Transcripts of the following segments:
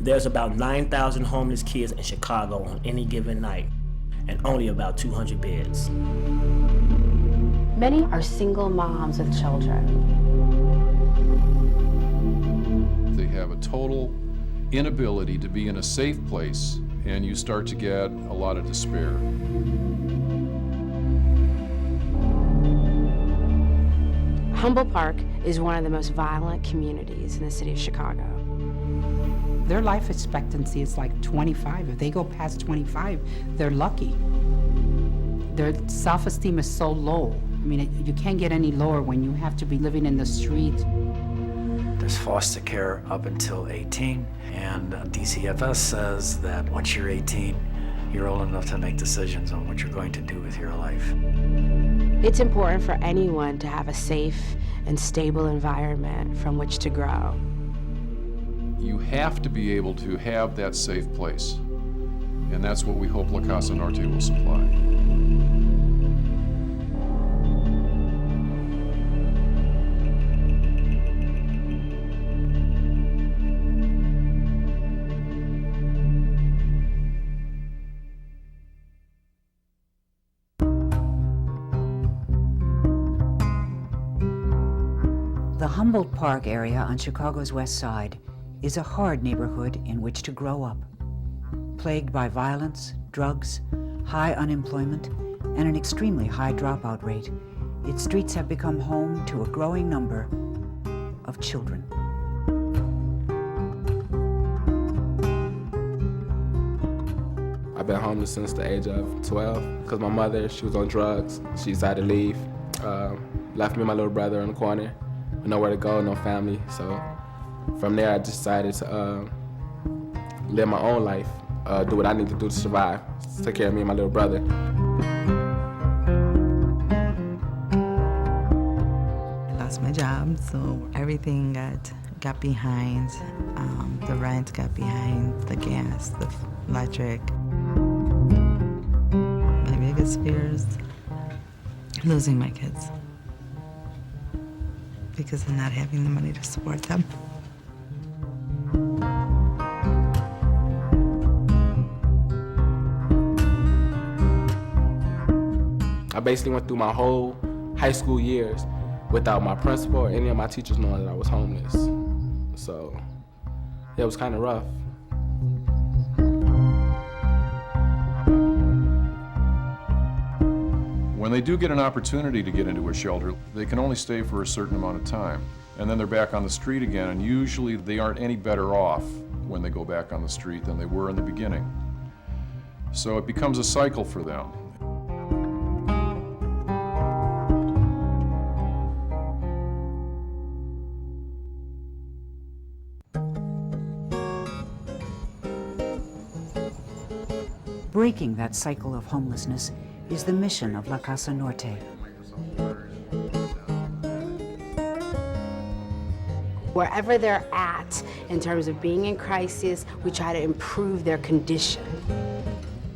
There's about 9,000 homeless kids in Chicago on any given night, and only about 200 beds. Many are single moms with children. They have a total inability to be in a safe place, and you start to get a lot of despair. Humboldt Park is one of the most violent communities in the city of Chicago. Their life expectancy is like 25. If they go past 25, they're lucky. Their self-esteem is so low. I mean, you can't get any lower when you have to be living in the street. There's foster care up until 18, and DCFS says that once you're 18, you're old enough to make decisions on what you're going to do with your life. It's important for anyone to have a safe and stable environment from which to grow. You have to be able to have that safe place, and that's what we hope La Casa Norte will supply. The Humboldt Park area on Chicago's west side is a hard neighborhood in which to grow up. Plagued by violence, drugs, high unemployment, and an extremely high dropout rate, its streets have become home to a growing number of children. I've been homeless since the age of 12 because my mother, she was on drugs. She decided to leave, left me and my little brother in the corner. Nowhere to go, no family. So from there, I decided to live my own life, do what I need to do to survive, take care of me and my little brother. I lost my job, so everything got behind. The rent got behind, the gas, the electric. My biggest fear is losing my kids, because of not having the money to support them. I basically went through my whole high school years without my principal or any of my teachers knowing that I was homeless. So it was kind of rough. When they do get an opportunity to get into a shelter, they can only stay for a certain amount of time. And then they're back on the street again, and usually they aren't any better off when they go back on the street than they were in the beginning. So it becomes a cycle for them. Breaking that cycle of homelessness is the mission of La Casa Norte. Wherever they're at, in terms of being in crisis, we try to improve their condition.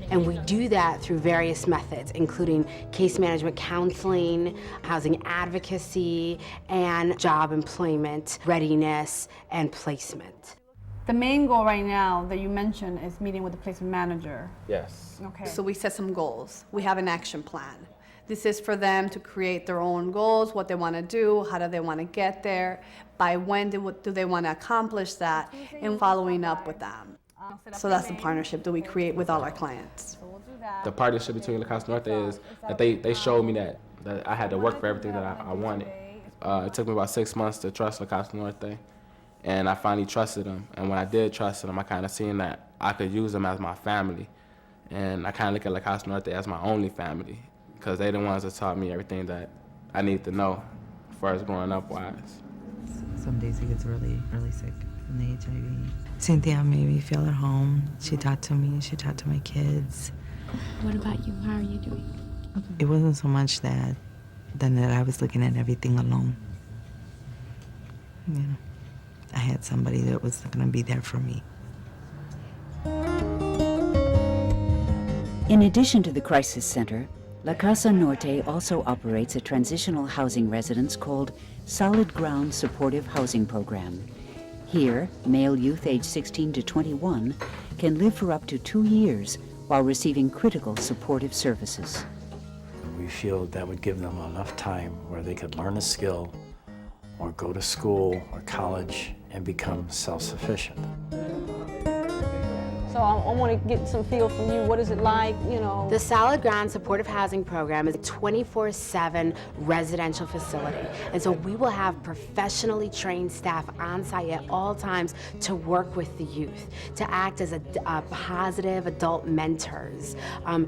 And we do that through various methods, including case management counseling, housing advocacy, and job employment readiness and placement. The main goal right now that you mentioned is meeting with the placement manager. Yes. Okay. So we set some goals. We have an action plan. This is for them to create their own goals, what they want to do, how do they want to get there, by when do they want to accomplish that, and following up with them. So that's the partnership that we create with all our clients. The partnership between La Casa Norte is that they showed me that I had to work for everything that I wanted. It took me about 6 months to trust La Casa Norte, and I finally trusted them. And when I did trust them, I kind of seen that I could use them as my family. And I kind of look at La Casa Norte as my only family, because they're the ones that taught me everything that I need to know as far as growing up wise. Some days he gets really, really sick from the HIV. Cynthia made me feel at home. She talked to me, she talked to my kids. What about you? How are you doing? It wasn't so much that I was looking at everything alone. You know, I had somebody that was gonna be there for me. In addition to the Crisis Center, La Casa Norte also operates a transitional housing residence called Solid Ground Supportive Housing Program. Here, male youth aged 16 to 21 can live for up to 2 years while receiving critical supportive services. We feel that would give them enough time where they could learn a skill or go to school or college and become self-sufficient. So I want to get some feel from you. What is it like, you know? The Solid Ground Supportive Housing Program is a 24/7 residential facility. And so we will have professionally trained staff on site at all times to work with the youth, to act as a positive adult mentors.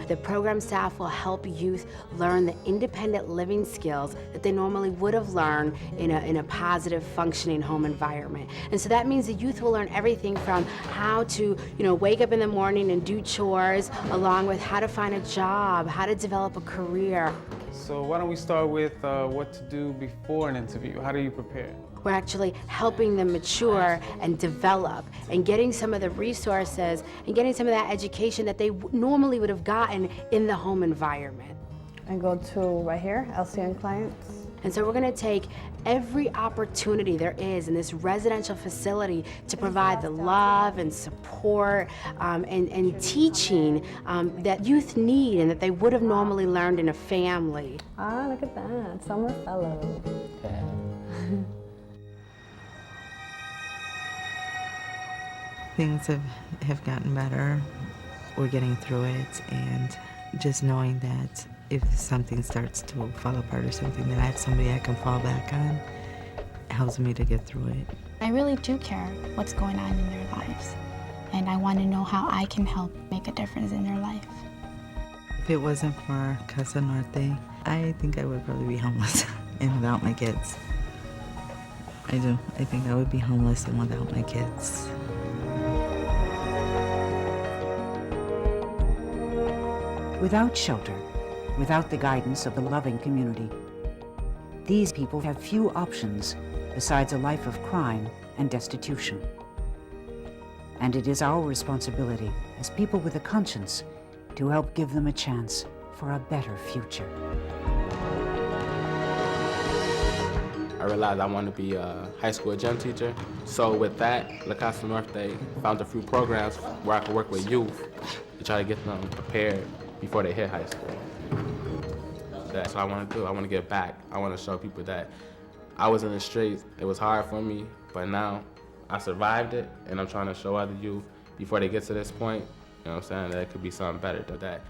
The program staff will help youth learn the independent living skills that they normally would have learned in a positive, functioning home environment. And so that means the youth will learn everything from how to, wake up in the morning and do chores, along with how to find a job, how to develop a career. So why don't we start with what to do before an interview? How do you prepare? We're actually helping them mature and develop and getting some of the resources and getting some of that education that they normally would have gotten in the home environment. I go to right here, LCN clients. And so we're going to take every opportunity there is in this residential facility to provide the love and support and teaching that youth need and that they would have normally learned in a family. Ah, look at that, summer fellow. Things have gotten better. We're getting through it, and just knowing that if something starts to fall apart or something, that I have somebody I can fall back on, helps me to get through it. I really do care what's going on in their lives, and I want to know how I can help make a difference in their life. If it wasn't for Casa Norte, I think I would probably be homeless and without my kids. I do. I think I would be homeless and without my kids. Without shelter, without the guidance of the loving community, these people have few options besides a life of crime and destitution. And it is our responsibility as people with a conscience to help give them a chance for a better future. I realized I wanted to be a high school gym teacher. So with that, La Casa Norte found a few programs where I could work with youth to try to get them prepared before they hit high school. That's what I want to do. I want to give back. I want to show people that I was in the streets. It was hard for me, but now I survived it, and I'm trying to show other youth before they get to this point, you know what I'm saying, that it could be something better than that.